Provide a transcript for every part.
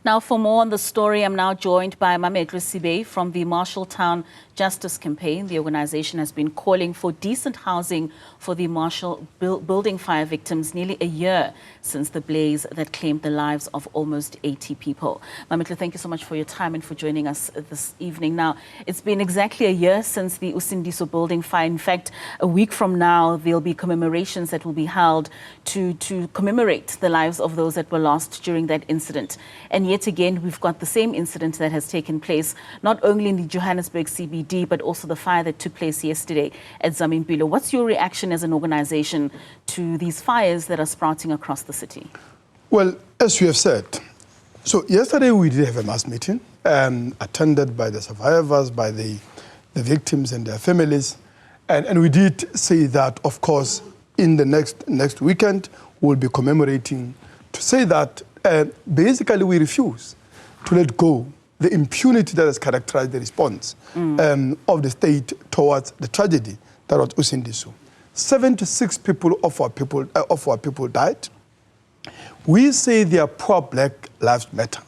Now, for more on the story, I'm now joined by Mametlwe Sebei from the Marshalltown Justice Campaign. The organization has been calling for decent housing for the Marshall building fire victims nearly a year since the blaze that claimed the lives of almost 80 people. Mametlwe, thank you so much for your time and for joining us this evening. Now, it's been exactly a year since the Usindiso building fire. In fact, a week from now, there'll be commemorations that will be held to commemorate the lives of those that were lost during that incident. And yet again, we've got the same incident that has taken place, not only in the Johannesburg CBD, but also the fire that took place yesterday at Zamimpilo. What's your reaction as an organization to these fires that are sprouting across the city? Well, as you have said, so yesterday we did have a mass meeting attended by the survivors, by the victims and their families. And we did say that, of course, in the next weekend, we'll be commemorating to say that basically we refuse to let go the impunity that has characterized the response of the state towards the tragedy that was Usindiso. 76 people of our people died. We say their poor black lives matter.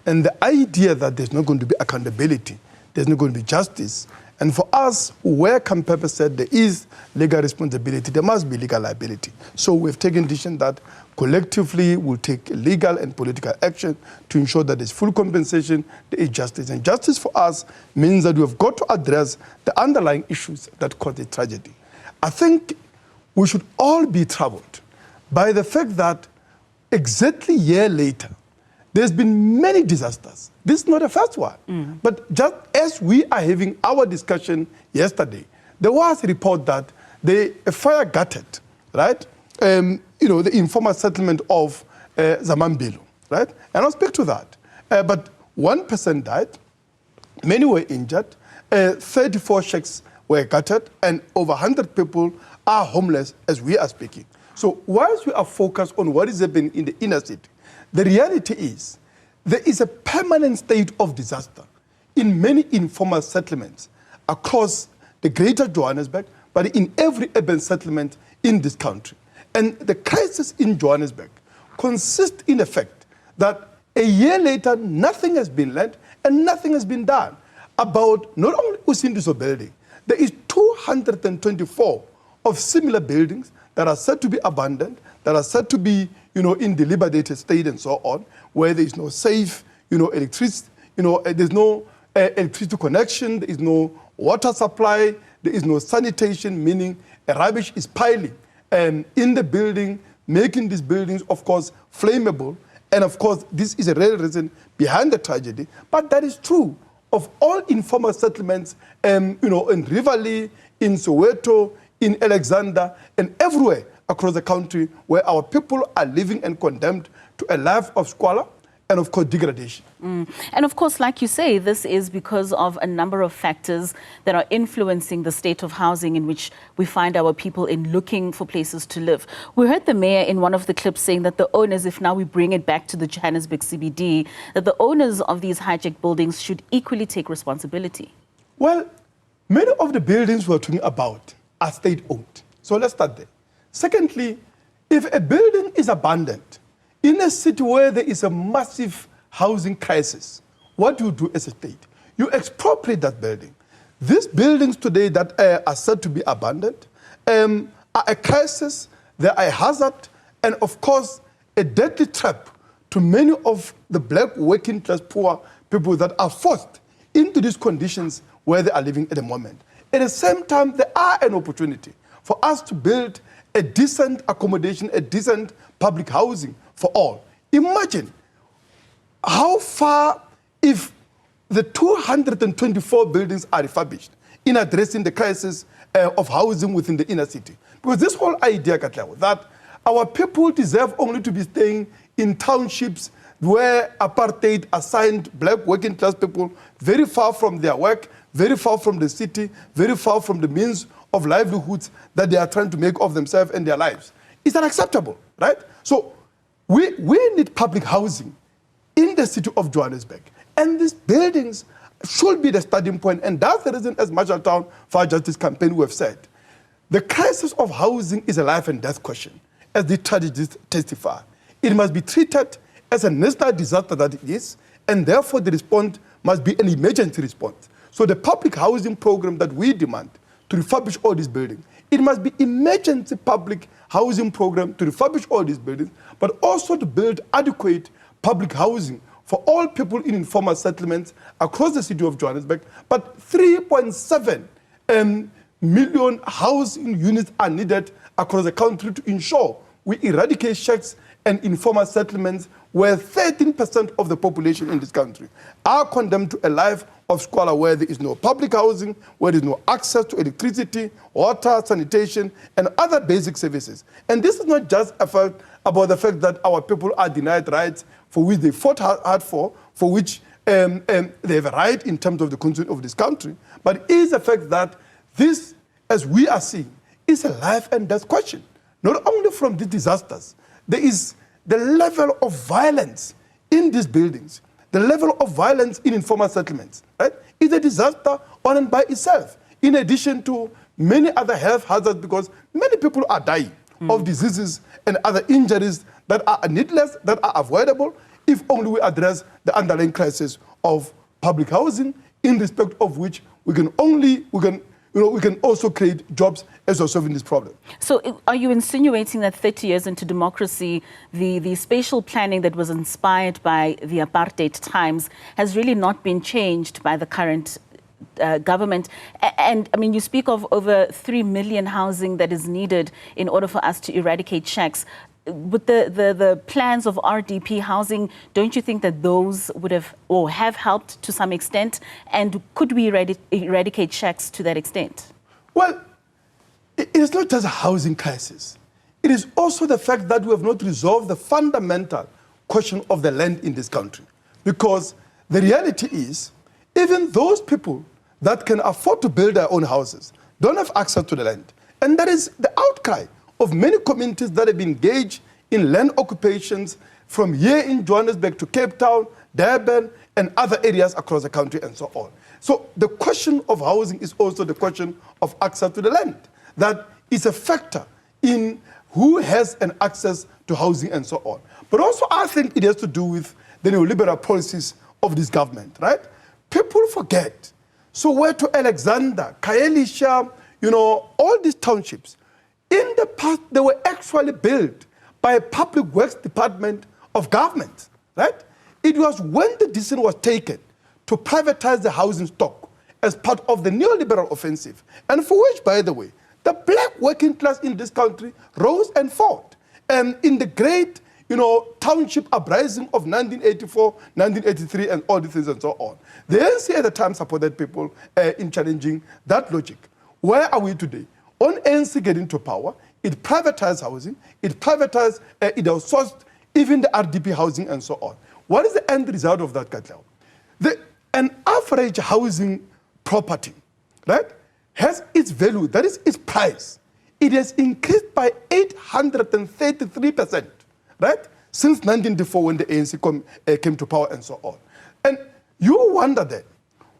And the idea that there's not going to be accountability, there's not going to be justice, and for us, where Repurpose said there is legal responsibility, there must be legal liability. So we've taken the decision that collectively we'll take legal and political action to ensure that there's full compensation, there is justice. And justice for us means that we've got to address the underlying issues that caused the tragedy. I think we should all be troubled by the fact that exactly a year later, there's been many disasters. This is not the first one. But just as we are having our discussion yesterday, there was a report that a fire gutted, right? The informal settlement of Zamimpilo, right? And I'll speak to that. But one person died, many were injured, 34 shacks were gutted, and over 100 people are homeless as we are speaking. So whilst we are focused on what is happening in the inner city, the reality is there is a permanent state of disaster in many informal settlements across the greater Johannesburg, but in every urban settlement in this country. And the crisis in Johannesburg consists in the fact that a year later, nothing has been learned and nothing has been done about not only Usindiso building. There is 224 of similar buildings that are said to be abandoned, that are said to be, in dilapidated state and so on, where there is no safe, electricity, there's no electricity connection, there is no water supply, there is no sanitation, meaning rubbish is piling in the building, making these buildings, of course, flammable. And of course, this is a real reason behind the tragedy. But that is true of all informal settlements, in Rivali, in Soweto, in Alexander, and everywhere across the country where our people are living and condemned to a life of squalor and, of course, degradation. And, of course, like you say, this is because of a number of factors that are influencing the state of housing in which we find our people in looking for places to live. We heard the mayor in one of the clips saying that the owners, if now we bring it back to the Johannesburg CBD, that the owners of these hijacked buildings should equally take responsibility. Well, many of the buildings we're talking about are state-owned. So let's start there. Secondly, if a building is abandoned in a city where there is a massive housing crisis, what do you do as a state? You expropriate that building. These buildings today that are said to be abandoned are a crisis, they are a hazard, and of course, a deadly trap to many of the black working class poor people that are forced into these conditions where they are living at the moment. At the same time, there are an opportunity for us to build a decent accommodation, a decent public housing for all. Imagine how far if the 224 buildings are refurbished in addressing the crisis of housing within the inner city. Because this whole idea, Katleho, that our people deserve only to be staying in townships where apartheid assigned black working class people very far from their work, very far from the city, very far from the means of livelihoods that they are trying to make of themselves and their lives. Is that acceptable, right? So we need public housing in the city of Johannesburg. And these buildings should be the starting point. And that's the reason, as Marshalltown Justice Campaign we have said, the crisis of housing is a life and death question, as the tragedies testify. It must be treated as a national disaster that it is, and therefore the response must be an emergency response. So the public housing program that we demand to refurbish all these buildings, it must be emergency public housing program to refurbish all these buildings, but also to build adequate public housing for all people in informal settlements across the city of Johannesburg. But 3.7 million housing units are needed across the country to ensure we eradicate shacks and informal settlements where 13% of the population in this country are condemned to a life of squalor where there is no public housing, where there is no access to electricity, water, sanitation, and other basic services. And this is not just about the fact that our people are denied rights for which they fought hard for which they have a right in terms of the constitution of this country, but it is the fact that this, as we are seeing, is a life and death question. Not only from these disasters, there is the level of violence in these buildings, the level of violence in informal settlements, right, is a disaster on and by itself, in addition to many other health hazards, because many people are dying of diseases and other injuries that are needless, that are avoidable, if only we address the underlying crisis of public housing, in respect of which we can also create jobs as we're solving this problem. So are you insinuating that 30 years into democracy, the spatial planning that was inspired by the apartheid times has really not been changed by the current government? And I mean, you speak of over 3 million housing that is needed in order for us to eradicate shacks. With the plans of RDP housing, don't you think that those would have or have helped to some extent? And could we eradicate shacks to that extent? Well, it is not just a housing crisis. It is also the fact that we have not resolved the fundamental question of the land in this country. Because the reality is, even those people that can afford to build their own houses don't have access to the land. And that is the outcry of many communities that have been engaged in land occupations from here in Johannesburg to Cape Town, Durban, and other areas across the country and so on. So the question of housing is also the question of access to the land. That is a factor in who has an access to housing and so on. But also I think it has to do with the neoliberal policies of this government, right? People forget. So where to Alexander, Kaelisha, all these townships, in the past, they were actually built by a public works department of government, right? It was when the decision was taken to privatize the housing stock as part of the neoliberal offensive, and for which, by the way, the black working class in this country rose and fought. And in the great, township uprising of 1984, 1983, and all these things and so on, the ANC at the time supported people in challenging that logic. Where are we today? On ANC getting to power, it privatized housing, it outsourced even the RDP housing and so on. What is the end result of that, Katlao? An average housing property, right, has its value, that is its price. It has increased by 833%, right, since 1994 when the ANC came to power and so on. And you wonder then,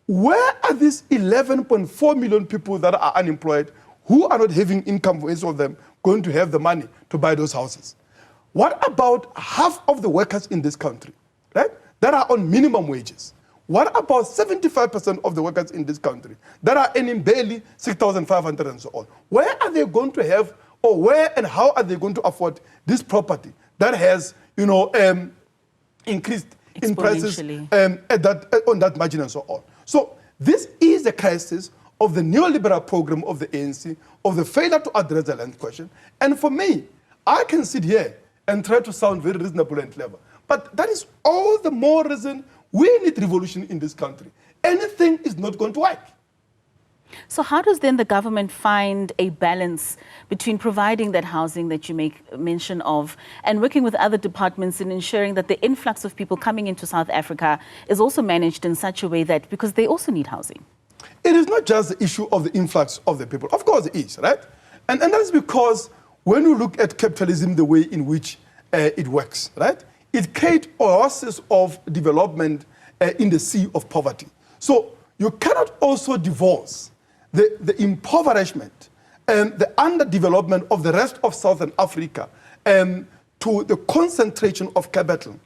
where are these 11.4 million people that are unemployed, who are not having income, for each of them, going to have the money to buy those houses? What about half of the workers in this country, right, that are on minimum wages? What about 75% of the workers in this country that are earning barely 6,500 and so on? Where are they going to have, or where and how are they going to afford this property that has, increased in prices on that margin and so on? So this is the crisis of the neoliberal program of the ANC, of the failure to address the land question. And for me, I can sit here and try to sound very reasonable and clever, but that is all the more reason we need revolution in this country. Anything is not going to work. So how does then the government find a balance between providing that housing that you make mention of and working with other departments in ensuring that the influx of people coming into South Africa is also managed in such a way that, because they also need housing? It is not just the issue of the influx of the people. Of course it is, right? And that is because when you look at capitalism, the way in which it works, right? It creates oases of development in the sea of poverty. So you cannot also divorce the impoverishment and the underdevelopment of the rest of Southern Africa to the concentration of capital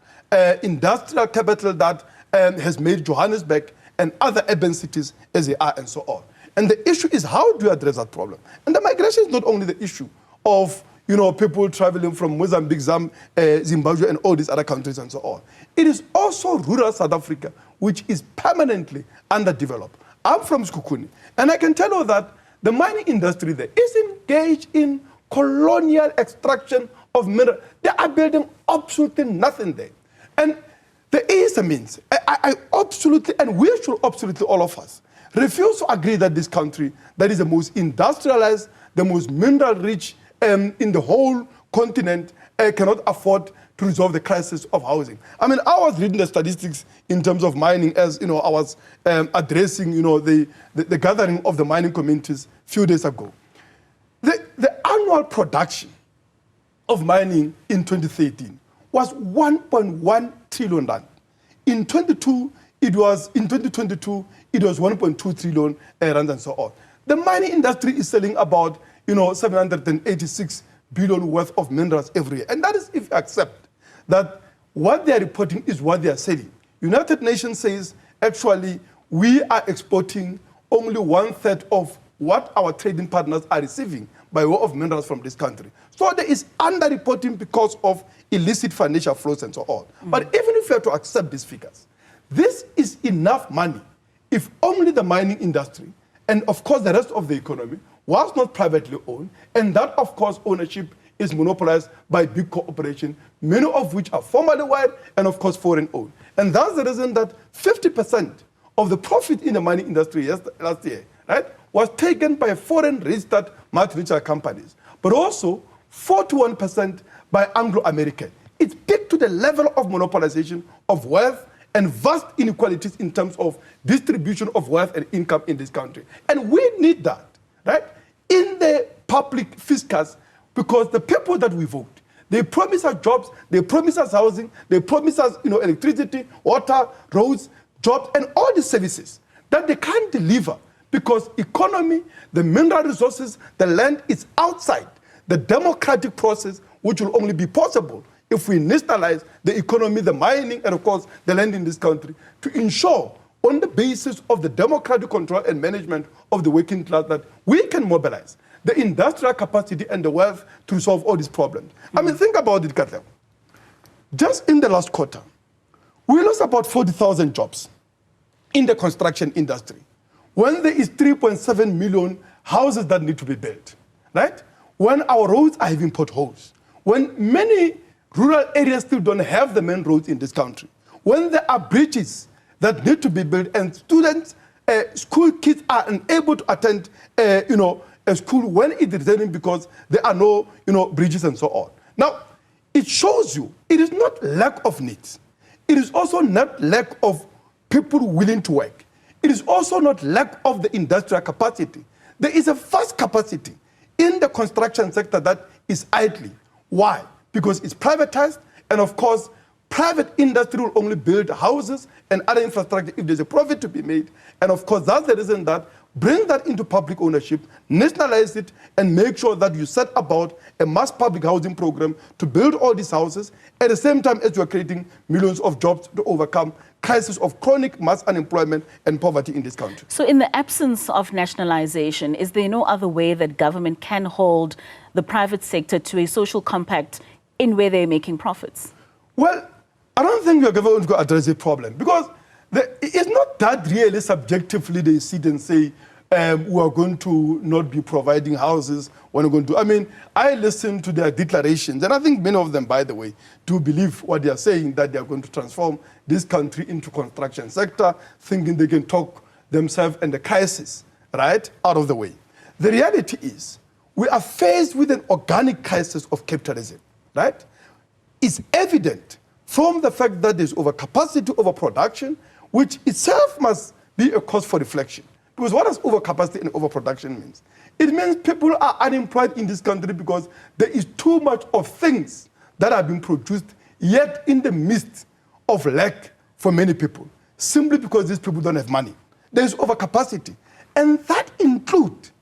industrial capital that has made Johannesburg and other urban cities as they are and so on. And the issue is, how do you address that problem? And the migration is not only the issue of people traveling from Mozambique, Zimbabwe, and all these other countries and so on. It is also rural South Africa, which is permanently underdeveloped. I'm from Sekhukhune, and I can tell you that the mining industry there is engaged in colonial extraction of mineral. They are building absolutely nothing there. And there is a means. I absolutely, and we should absolutely, all of us, refuse to agree that this country that is the most industrialized, the most mineral-rich in the whole continent cannot afford to resolve the crisis of housing. I mean, I was reading the statistics in terms of mining as I was addressing the gathering of the mining communities a few days ago. The annual production of mining in 2013 was 1.1 trillion rand. In 2022, it was 1.2 trillion rand and so on. The mining industry is selling about 786 billion worth of minerals every year. And that is if you accept that what they are reporting is what they are selling. United Nations says, actually, we are exporting only 1/3 of what our trading partners are receiving by way of minerals from this country. So there is underreporting because of illicit financial flows and so on. But even if you have to accept these figures, this is enough money if only the mining industry and, of course, the rest of the economy was not privately owned, and that, of course, ownership is monopolized by big corporations, many of which are formally white and, of course, foreign owned. And that's the reason that 50% of the profit in the mining industry last year, right, was taken by foreign registered multinational companies, but also 41% by Anglo-American. It speaks to the level of monopolization of wealth and vast inequalities in terms of distribution of wealth and income in this country. And we need that, right, in the public fiscus, because the people that we vote, they promise us jobs, they promise us housing, they promise us electricity, water, roads, jobs, and all these services that they can't deliver because economy, the mineral resources, the land is outside the democratic process, which will only be possible if we nationalize the economy, the mining, and of course, the land in this country to ensure on the basis of the democratic control and management of the working class that we can mobilize the industrial capacity and the wealth to solve all these problems. I mean, think about it, Katlego. Just in the last quarter, we lost about 40,000 jobs in the construction industry when there is 3.7 million houses that need to be built, right? When our roads are having potholes, when many rural areas still don't have the main roads in this country, when there are bridges that need to be built and students, school kids are unable to attend, a school when it is raining because there are no, bridges and so on. Now, it shows you it is not lack of needs. It is also not lack of people willing to work. It is also not lack of the industrial capacity. There is a vast capacity in the construction sector that is idling. Why? Because it's privatized, and of course, private industry will only build houses and other infrastructure if there's a profit to be made. And of course, that's the reason that bring that into public ownership, nationalize it, and make sure that you set about a mass public housing program to build all these houses at the same time as you are creating millions of jobs to overcome crisis of chronic mass unemployment and poverty in this country. So in the absence of nationalization, is there no other way that government can hold the private sector to a social compact in where they're making profits? Well, I don't think your government is going to address the problem because it's not that really subjectively they sit and say, we are going to not be providing houses. We're not going to. I mean, I listen to their declarations, and I think many of them, by the way, do believe what they are saying, that they are going to transform this country into construction sector, thinking they can talk themselves and the crisis, right, out of the way. The reality is, we are faced with an organic crisis of capitalism, right? It's evident from the fact that there's overcapacity, overproduction, which itself must be a cause for reflection. Because what does overcapacity and overproduction mean? It means people are unemployed in this country because there is too much of things that are being produced, yet in the midst of lack for many people, simply because these people don't have money. There is overcapacity. And that includes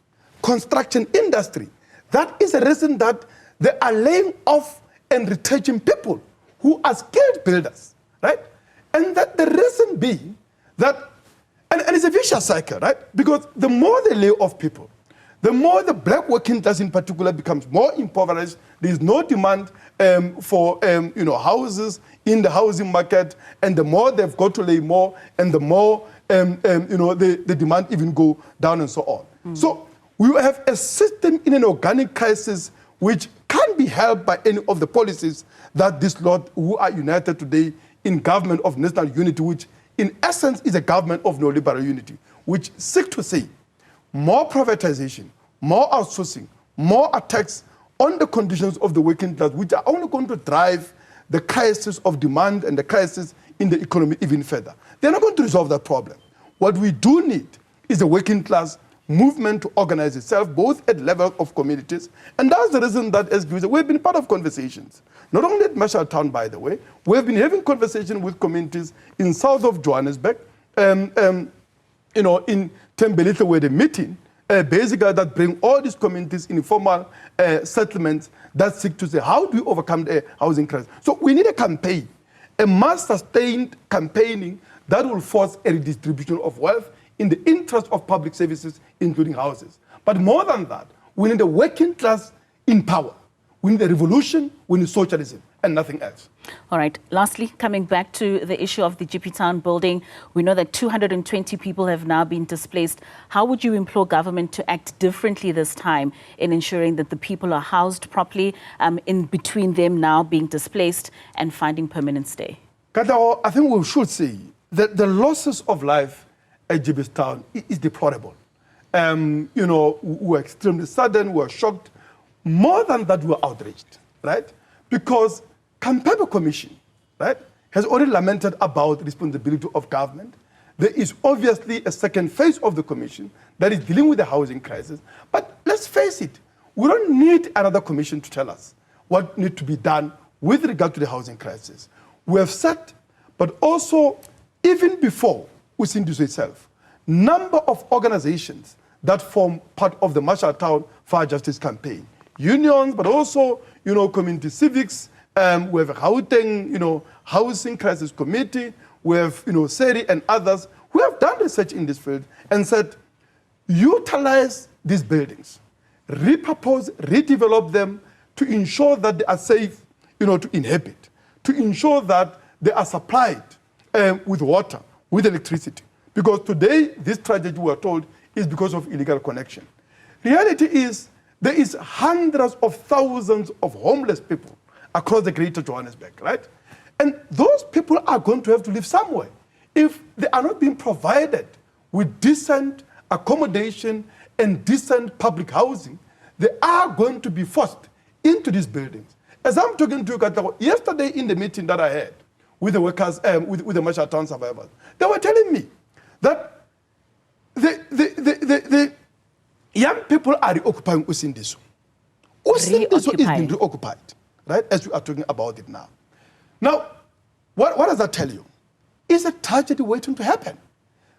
construction industry. That is the reason that they are laying off and retrenching people who are skilled builders, right? And that the reason being that, and it's a vicious cycle, right? Because the more they lay off people, the more the black working class in particular becomes more impoverished. There is no demand for houses in the housing market, and the more they've got to lay more, and the more the demand even go down and so on. So we have a system in an organic crisis which can't be helped by any of the policies that this lot who are united today in government of national unity, which in essence is a government of neoliberal unity, which seek to say more privatization, more outsourcing, more attacks on the conditions of the working class, which are only going to drive the crisis of demand and the crisis in the economy even further. They're not going to resolve that problem. What we do need is a working class movement to organize itself, both at level of communities. And that's the reason that, as we've been part of conversations, not only at Marshalltown, by the way, we've been having conversations with communities in south of Johannesburg, in Tembelitha, where the meeting, basically that bring all these communities in informal settlements that seek to say, how do we overcome the housing crisis? So we need a campaign, a mass sustained campaigning that will force a redistribution of wealth in the interest of public services, including houses. But more than that, we need a working class in power. We need a revolution, we need socialism, and nothing else. All right. Lastly, coming back to the issue of the GP Town building, we know that 220 people have now been displaced. How would you implore government to act differently this time in ensuring that the people are housed properly, in between them now being displaced and finding permanent stay? Katao, I think we should say that the losses of life at GP Town is deplorable. We're extremely saddened, we're shocked. More than that, we're outraged, right? Because Kampepe Commission, right, has already lamented about the responsibility of government. There is obviously a second phase of the commission that is dealing with the housing crisis. But let's face it, we don't need another commission to tell us what needs to be done with regard to the housing crisis. We have said, but also even before Usindiso itself, number of organizations that form part of the Marshalltown Justice Campaign, unions, but also, community civics. We have a Gauteng, Housing Crisis Committee. We have, SERI and others who have done research in this field and said, utilize these buildings, repurpose, redevelop them to ensure that they are safe, to inhabit, to ensure that they are supplied with water, with electricity. Because today, this tragedy, we are told, is because of illegal connection. Reality is, there is hundreds of thousands of homeless people across the greater Johannesburg, right? And those people are going to have to live somewhere. If they are not being provided with decent accommodation and decent public housing, they are going to be forced into these buildings. As I'm talking to you, Katako, yesterday in the meeting that I had with the workers, with the Marshalltown survivors, they were telling me that the young people are reoccupying Usindiso. Usindiso is being reoccupied, right, as we are talking about it now. Now, what does that tell you? It's a tragedy waiting to happen.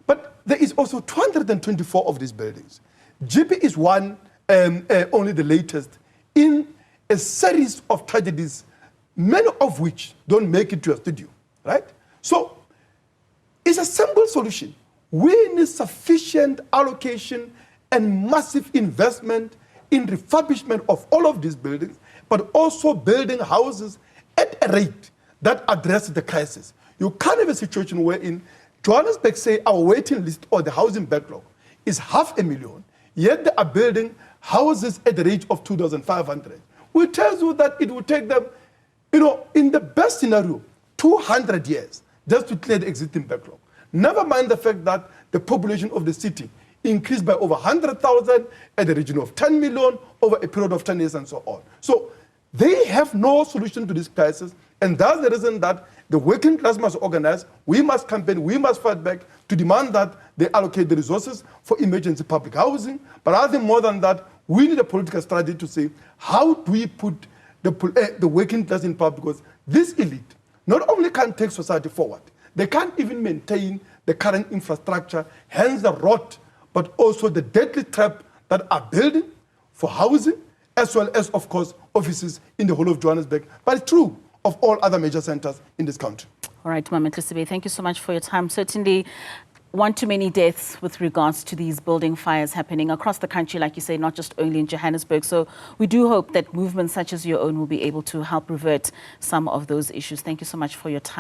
But there is also 224 of these buildings. GP is one, only the latest, in a series of tragedies, many of which don't make it to a studio, right? So it's a simple solution. We need sufficient allocation and massive investment in refurbishment of all of these buildings, but also building houses at a rate that addresses the crisis. You can't have a situation wherein Johannesburg say our waiting list or the housing backlog is 500,000, yet they are building houses at the rate of 2,500. Which tells you that it will take them, in the best scenario, 200 years just to clear the existing backlog. Never mind the fact that the population of the city increased by over 100,000 at the region of 10 million over a period of 10 years and so on. So they have no solution to this crisis, and that's the reason that the working class must organize, we must campaign, we must fight back to demand that they allocate the resources for emergency public housing. But I think more than that, we need a political strategy to say, how do we put the working class in power? Because this elite not only can't take society forward, they can't even maintain the current infrastructure, hence the rot, but also the deadly trap that are building for housing, as well as, of course, offices in the whole of Johannesburg, but it's true of all other major centers in this country. All right, Mametlwe Sebei, thank you so much for your time. Certainly, one too many deaths with regards to these building fires happening across the country, like you say, not just only in Johannesburg. So we do hope that movements such as your own will be able to help revert some of those issues. Thank you so much for your time.